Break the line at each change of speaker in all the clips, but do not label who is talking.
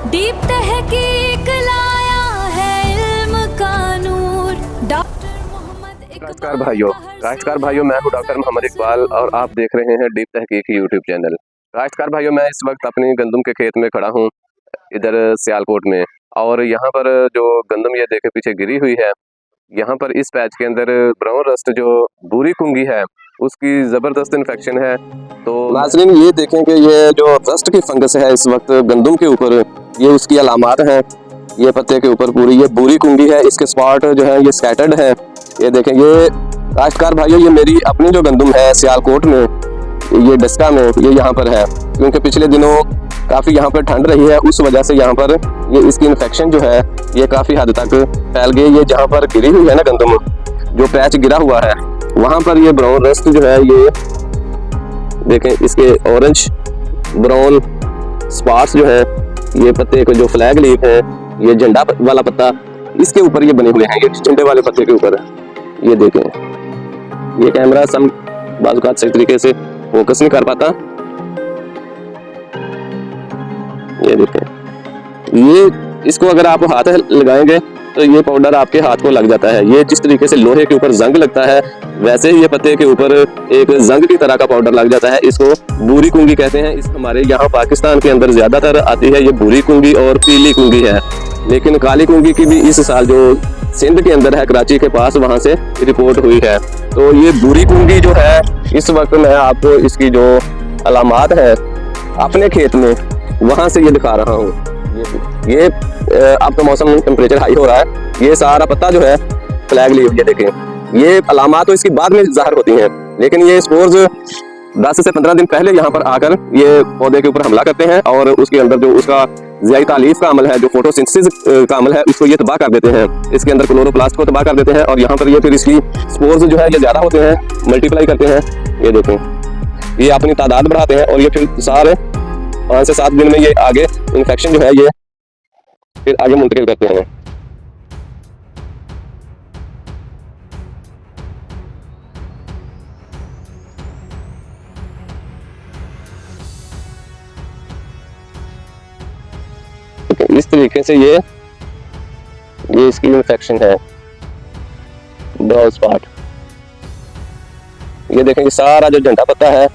Deep तहकीक लाया है इल्म का नूर। डॉक्टर मोहम्मद
काश्तकार भाइयों मैं हूं डॉक्टर मोहम्मद इकबाल और आप देख रहे हैं डीप तहकीक यूट्यूब चैनल। काश्तकार भाइयों मैं इस वक्त अपनी गंदम के खेत में खड़ा हूं इधर सियालकोट में, और यहाँ पर जो गंदम ये देखे पीछे गिरी हुई है, यहाँ पर इस पैच के अंदर ब्राउन रस्ट जो भूरी कुंगी है उसकी ज़बरदस्त इन्फेक्शन है। तो नाज़रीन ये देखें कि ये जो रस्ट की फंगस है इस वक्त गंदम के ऊपर, ये उसकी अलामात हैं। ये पत्ते के ऊपर पूरी ये भूरी कुंगी है, इसके स्पॉट जो है ये स्कैटर्ड है। ये देखें, ये काश्तकार भाइयों ये मेरी अपनी जो गंदम है सियालकोट में, ये डस्का में, ये यहाँ पर है, क्योंकि पिछले दिनों काफ़ी यहाँ पर ठंड रही है, उस वजह से यहाँ पर ये इसकी इन्फेक्शन जो है ये काफ़ी हद तक फैल गई। ये जहाँ पर गिरी हुई है ना गंदम, जो पैच गिरा हुआ है वहाँ पर ये ब्राउन रस्ट जो है, ये देखें इसके ऑरेंज ब्राउन स्पॉट्स जो है, ये पत्ते को जो फ्लैग लीफ है, ये झंडा वाला पत्ता, इसके ऊपर ये बने हुए हैं, ये झंडे वाले पत्ते के ऊपर। ये देखें, ये कैमरा सम बाज़ सही तरीके से फोकस नहीं कर पाता। ये देखें, ये इसको अगर आप हाथ लगाएंगे तो ये पाउडर आपके हाथ को लग जाता है। ये जिस तरीके से लोहे के ऊपर जंग लगता है वैसे ही ये पत्ते के ऊपर एक जंग की तरह का पाउडर लग जाता है। इसको भूरी कुंगी कहते हैं। इस हमारे यहाँ पाकिस्तान के अंदर ज्यादातर आती है ये भूरी कुंगी और पीली कुंगी है, लेकिन काली कुंगी की भी इस साल जो सिंध के अंदर है कराची के पास, वहाँ से रिपोर्ट हुई है। तो ये भूरी कुंगी जो है इस वक्त मैं आपको इसकी जो अलामात है अपने खेत में वहाँ से ये दिखा रहा हूँ। ये अब तो मौसम टेम्परेचर हाई हो रहा है, ये सारा पत्ता जो है फ्लैग लीफ, ये देखें, ये अलामात तो इसकी बाद में ज़ाहिर होती हैं, लेकिन ये स्पोर्स 10 से 15 दिन पहले यहाँ पर आकर ये पौधे के ऊपर हमला करते हैं और उसके अंदर जो उसका ज़ियाई तालीफ का अमल है, जो फोटोसिंथेसिस का अमल है, उसको ये तबाह कर देते हैं। इसके अंदर क्लोरोप्लास्ट को तबाह कर देते हैं और यहाँ पर ये फिर इसकी स्पोर्स जो है ये ज़्यादा होते हैं, मल्टीप्लाई करते हैं। ये देखें, ये अपनी तादाद बढ़ाते हैं और ये फिर सारे 5 से 7 दिन में ये आगे इन्फेक्शन जो है ये फिर आगे मुंतकिल करते हैं। इस तरीके से ये इसकी इन्फेक्शन है, ब्राउन स्पॉट। ये देखें कि सारा जो झंडा पत्ता है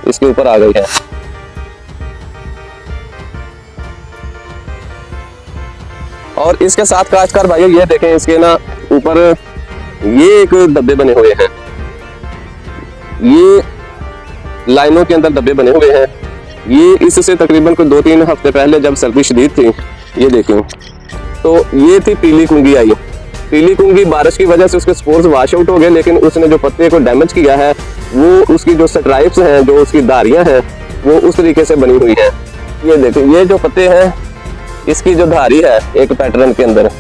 इसके ऊपर आ गई है। और इसके साथ काश्तकार भाइयों ये देखें, इसके ना ऊपर ये एक धब्बे बने हुए हैं, ये लाइनों के अंदर धब्बे बने हुए हैं। ये इससे तकरीबन कोई 2-3 हफ्ते पहले जब सर्दी शदीद थी, ये देखें, तो ये थी पीली कुंगी आई। पीली कुंगी बारिश की वजह से उसके स्पोर्स वाश आउट हो गए, लेकिन उसने जो पत्ते को डैमेज किया है वो उसकी जो स्ट्राइप्स हैं, जो उसकी धारियां हैं, वो उस तरीके से बनी हुई है। ये देखें, ये जो पत्ते हैं इसकी जो धारी है एक पैटर्न के अंदर,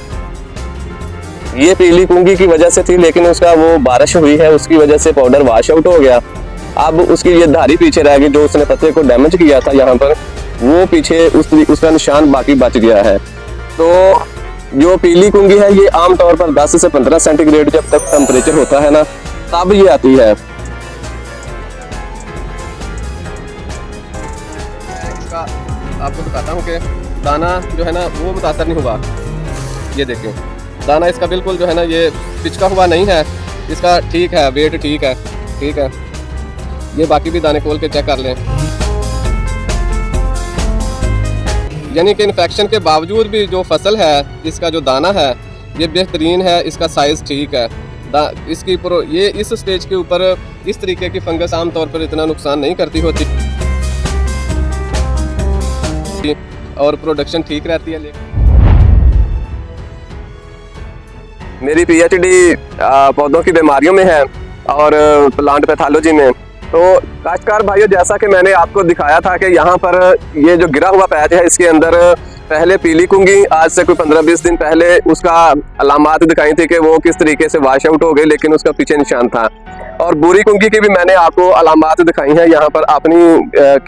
ये पीली कुंगी की वजह से थी, लेकिन उसका वो बारिश हुई है उसकी वजह से पाउडर वॉश आउट हो गया। अब उसकी ये धारी पीछे रह गई, जो उसने पत्ते को डैमेज किया था यहाँ पर, वो पीछे उसका निशान बाकी बच गया है। तो जो पीली कुंगी है ये आमतौर पर 10 से 15 सेंटीग्रेड जब तक टेम्परेचर होता है ना, तब ये आती है। आपको बताता हूँ कि दाना जो है ना वो मुतासर नहीं हुआ। ये देखिए, दाना इसका बिल्कुल जो है ना ये पिचका हुआ नहीं है, इसका ठीक है, वेट ठीक है, ठीक है। ये बाकी भी दाने खोल के चेक कर लें। यानी कि इन्फेक्शन के बावजूद भी जो फसल है, इसका जो दाना है ये बेहतरीन है, इसका साइज़ ठीक है। इसकी ये इस स्टेज के ऊपर इस तरीके की फंगस आमतौर पर इतना नुकसान नहीं करती होती और प्रोडक्शन ठीक रहती है। लेकिन मेरी पीएचडी पौधों की बीमारियों में है और प्लांट पैथोलॉजी में। तो काश्तकार भाइयों, जैसा कि मैंने आपको दिखाया था कि यहाँ पर ये जो गिरा हुआ पैच है इसके अंदर पहले पीली कुंगी आज से कोई 15-20 दिन पहले उसका अलामात दिखाई थी कि वो किस तरीके से वाश आउट हो गई, लेकिन उसका पीछे निशान था। और बुरी कुंगी की भी मैंने आपको अलामात दिखाई हैं यहाँ पर अपनी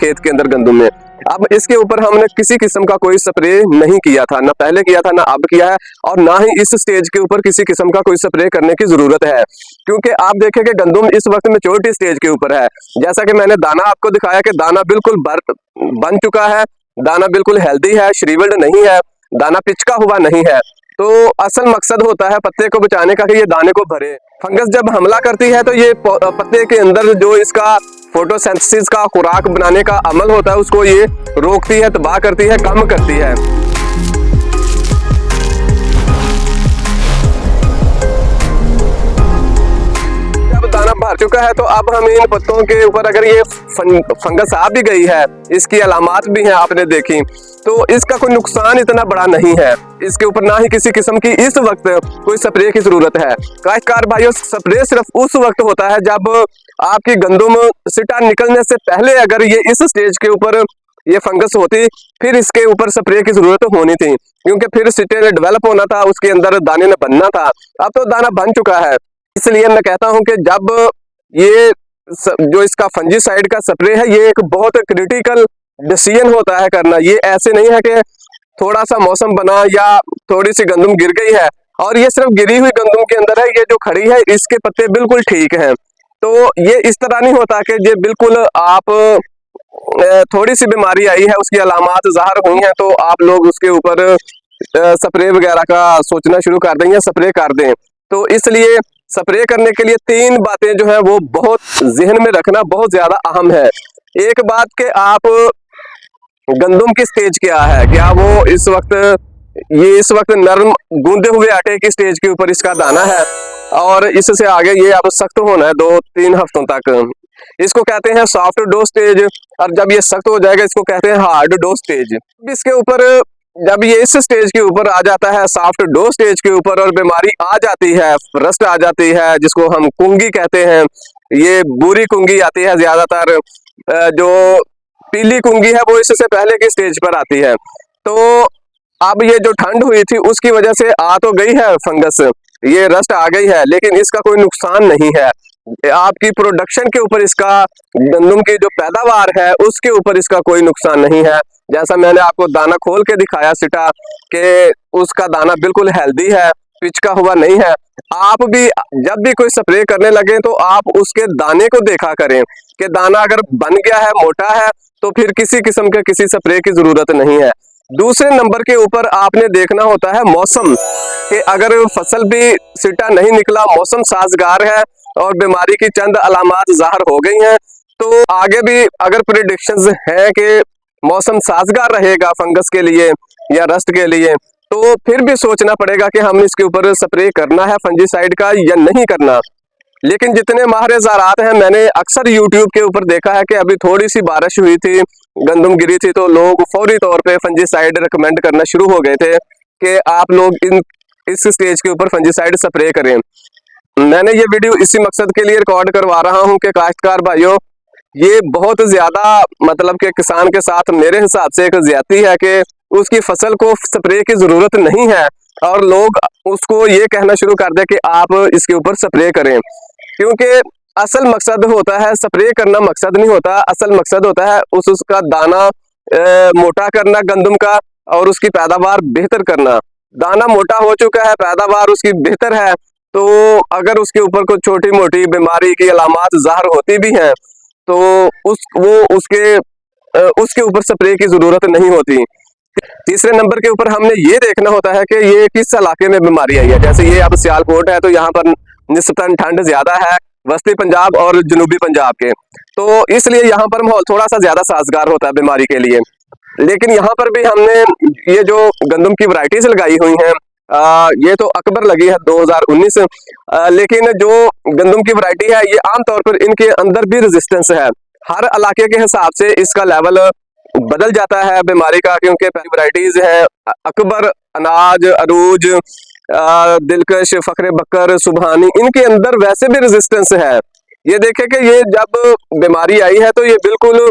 खेत के अंदर गंदम में। अब इसके ऊपर हमने किसी किस्म का कोई स्प्रे नहीं किया था, ना पहले किया था ना अब किया है, और ना ही इस स्टेज के ऊपर किसी किस्म का कोई स्प्रे करने की जरूरत है, क्योंकि आप देखें कि गंदम इस वक्त मैच्योरिटी स्टेज के ऊपर है। जैसा कि मैंने दाना आपको दिखाया कि दाना बिल्कुल बन चुका है, दाना बिल्कुल हेल्दी है, श्रीवल्ड नहीं है, दाना पिचका हुआ नहीं है। तो असल मकसद होता है पत्ते को बचाने का कि ये दाने को भरे। फंगस जब हमला करती है तो ये पत्ते के अंदर जो इसका फोटोसिंथेसिस का खुराक बनाने का अमल होता है उसको ये रोकती है, तबाह करती है, कम करती है। दाना भर चुका है तो अब हम इन पत्तों के ऊपर अगर ये फंगस आ भी गई है, इसकी अलामात भी हैं आपने देखी, तो इसका कोई नुकसान इतना बड़ा नहीं है। इसके ऊपर ना ही किसी किस्म की इस वक्त कोई स्प्रे की जरूरत है। काश्तकार भाइयों, स्प्रे सिर्फ उस वक्त होता है जब आपकी गंदुम सिटा निकलने से पहले अगर ये इस स्टेज के ऊपर ये फंगस होती, फिर इसके ऊपर स्प्रे की जरूरत होनी थी, क्योंकि फिर सिटे ने डेवलप होना था, उसके अंदर दाने ने बनना था। अब तो दाना बन चुका है, इसलिए मैं कहता हूं कि जब ये जो इसका फंजीसाइड का स्प्रे है, ये एक बहुत क्रिटिकल डिसीजन होता है करना। ये ऐसे नहीं है कि थोड़ा सा मौसम बना या थोड़ी सी गंदुम गिर गई है और ये सिर्फ गिरी हुई गंदुम के अंदर है, ये जो खड़ी है इसके पत्ते बिल्कुल ठीक हैं। तो ये इस तरह नहीं होता कि ये बिल्कुल आप थोड़ी सी बीमारी आई है, उसकी अलामात ज़ाहिर हुई हैं तो आप लोग उसके ऊपर स्प्रे वगैरह का सोचना शुरू कर दें या स्प्रे कर दें। तो इसलिए स्प्रे करने के लिए 3 बातें जो है वो बहुत जहन में रखना बहुत ज्यादा अहम है। एक बात कि आप गंदुम की स्टेज क्या है, क्या वो इस वक्त नरम गूंदे हुए आटे की स्टेज के ऊपर इसका दाना है और इससे आगे ये अब सख्त होना है 2-3 हफ्तों तक। इसको कहते हैं सॉफ्ट डो स्टेज, और जब ये सख्त हो जाएगा इसको कहते हैं हार्ड डो स्टेज। इसके ऊपर जब ये इस स्टेज के ऊपर आ जाता है, सॉफ्ट डो स्टेज के ऊपर, और बीमारी आ जाती है, रस्ट आ जाती है, जिसको हम कुंगी कहते हैं, ये बुरी कुंगी आती है। ज्यादातर जो पीली कुंगी है वो इससे पहले की स्टेज पर आती है। तो अब ये जो ठंड हुई थी उसकी वजह से आ तो गई है फंगस, ये रस्ट आ गई है, लेकिन इसका कोई नुकसान नहीं है। आपकी प्रोडक्शन के ऊपर, इसका गंदुम की जो पैदावार है उसके ऊपर इसका कोई नुकसान नहीं है। जैसा मैंने आपको दाना खोल के दिखाया सिटा के, उसका दाना बिल्कुल हेल्दी है, पिचका हुआ नहीं है। आप भी जब भी कोई स्प्रे करने लगे तो आप उसके दाने को देखा करें कि दाना अगर बन गया है, मोटा है, तो फिर किसी किस्म के किसी स्प्रे की जरूरत नहीं है। दूसरे नंबर के ऊपर आपने देखना होता है मौसम, कि अगर फसल भी सिटा नहीं निकला, मौसम साजगार है और बीमारी की चंद अलामात ज़ाहिर हो गई हैं, तो आगे भी अगर प्रेडिक्शंस हैं कि मौसम साजगार रहेगा फंगस के लिए या रस्ट के लिए, तो फिर भी सोचना पड़ेगा कि हम इसके ऊपर स्प्रे करना है फंजीसाइड का या नहीं करना। लेकिन जितने माहिर ज़राअत हैं, मैंने अक्सर यूट्यूब के ऊपर देखा है कि अभी थोड़ी सी बारिश हुई थी, गंदुम गिरी थी, तो लोग फौरी तौर पे फंजीसाइड रिकमेंड करना शुरू हो गए थे कि आप लोग इस स्टेज के ऊपर फंजीसाइड स्प्रे करें। मैंने ये वीडियो इसी मकसद के लिए रिकॉर्ड करवा रहा हूँ कि काश्तकार भाइयों, ये बहुत ज्यादा मतलब कि किसान के साथ मेरे हिसाब से एक ज्यादती है कि उसकी फसल को स्प्रे की जरूरत नहीं है और लोग उसको ये कहना शुरू कर दे कि आप इसके ऊपर स्प्रे करें, क्योंकि असल मकसद होता है स्प्रे करना, मकसद नहीं होता। असल मकसद होता है उसका दाना मोटा करना गंदुम का और उसकी पैदावार बेहतर करना। दाना मोटा हो चुका है, पैदावार उसकी बेहतर है, तो अगर उसके ऊपर कोई छोटी मोटी बीमारी की अलामात ज़ाहिर होती भी हैं तो उसके ऊपर स्प्रे की जरूरत नहीं होती। तीसरे नंबर के ऊपर हमने ये देखना होता है कि ये किस इलाके में बीमारी आई है। जैसे ये अब सियालकोट है तो यहाँ पर निस्बतन ठंड ज्यादा है वस्ती पंजाब और जनूबी पंजाब के, तो इसलिए यहाँ पर माहौल थोड़ा सा ज्यादा साजगार होता है बीमारी के लिए। लेकिन यहाँ पर भी हमने ये जो गंदुम की वैरायटीज लगाई हुई हैं, ये तो अकबर लगी है 2019, लेकिन जो गंदुम की वैरायटी है ये आमतौर पर इनके अंदर भी रेजिस्टेंस है। हर इलाके के हिसाब से इसका लेवल बदल जाता है बीमारी का, क्योंकि वैरायटीज है अकबर, अनाज, अरूज, दिलकश, फखरे बकर, सुबहानी, इनके अंदर वैसे भी रेजिस्टेंस है। ये देखे कि ये जब बीमारी आई है तो ये बिल्कुल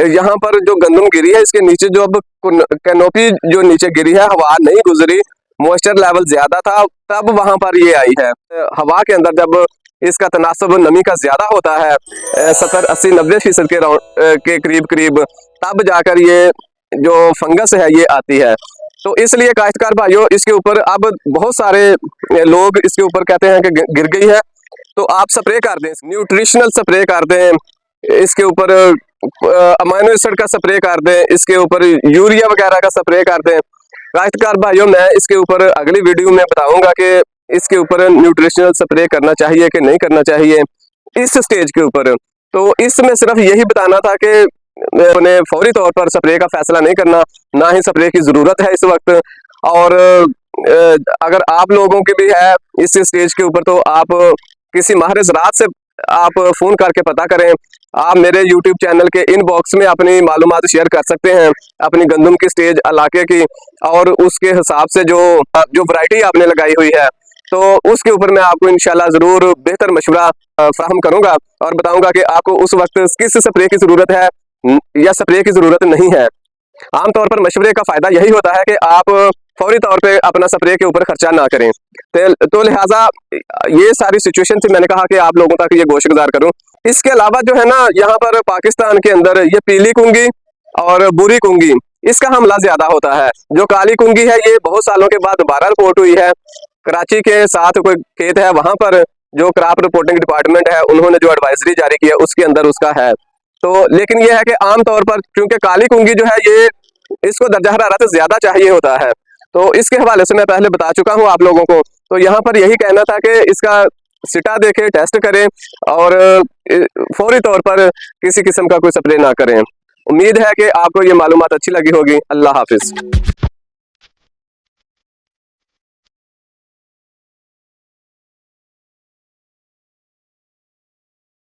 यहाँ पर जो गंदुम गिरी है इसके नीचे जो अब कैनोपी जो नीचे गिरी है, हवा नहीं गुजरी, मॉइस्चर लेवल ज्यादा था, तब वहां पर ये आई है। हवा के अंदर जब इसका तनासब नमी का ज्यादा होता है 70-80-90% के करीब, तब जाकर ये जो फंगस है ये आती है। तो इसलिए काश्तकार भाइयों, इसके ऊपर अब बहुत सारे लोग इसके ऊपर कहते हैं कि गिर गई है, तो आप स्प्रे कर दें, न्यूट्रिशनल स्प्रे कर दें, इसके ऊपर अमाइनो एसिड का स्प्रे कर दें, इसके ऊपर यूरिया वगैरह का स्प्रे कर दें। काश्तकार भाइयों, मैं इसके ऊपर अगली वीडियो में बताऊंगा कि इसके ऊपर न्यूट्रिशनल स्प्रे करना चाहिए कि नहीं करना चाहिए इस स्टेज के ऊपर। तो इसमें सिर्फ यही बताना था कि उन्हें फौरी तौर पर स्प्रे का फैसला नहीं करना, ना ही स्प्रे की ज़रूरत है इस वक्त। और अगर आप लोगों की भी है इस स्टेज के ऊपर, तो आप किसी माहिर ज़राअत से आप फ़ोन करके पता करें। आप मेरे YouTube चैनल के इनबॉक्स में अपनी मालूमात शेयर कर सकते हैं अपनी गंदम की स्टेज इलाके की, और उसके हिसाब से जो वैरायटी आपने लगाई हुई है, तो उसके ऊपर मैं आपको इंशाल्लाह ज़रूर बेहतर मशवरा फराहम करूंगा और बताऊंगा कि आपको उस वक्त किस स्प्रे की ज़रूरत है या स्प्रे की ज़रूरत नहीं है। आमतौर पर मशवरे का फ़ायदा यही होता है कि आप फौरी तौर पे अपना स्प्रे के ऊपर खर्चा ना करें। तो लिहाजा ये सारी सिचुएशन से मैंने कहा कि आप लोगों तक ये गोश गुजार करूं। इसके अलावा जो है ना, यहाँ पर पाकिस्तान के अंदर ये पीली कुंगी और बुरी कुंगी, इसका हमला ज्यादा होता है। जो काली कुंगी है, ये बहुत सालों के बाद दोबारा रिपोर्ट हुई है। कराची के साथ कोई खेत है, वहां पर जो क्रॉप रिपोर्टिंग डिपार्टमेंट है, उन्होंने जो एडवाइजरी जारी की है उसके अंदर उसका है। तो लेकिन यह है कि आमतौर पर क्योंकि काली कुंगी जो है, ये इसको दर्जा हरारत ज्यादा चाहिए होता है, तो इसके हवाले से मैं पहले बता चुका हूं आप लोगों को। तो यहाँ पर यही कहना था कि इसका सिटा देखें, टेस्ट करें और फौरी तौर पर किसी किस्म का कोई स्प्रे ना करें। उम्मीद है कि आपको ये मालूमात अच्छी लगी होगी। अल्लाह हाफिज।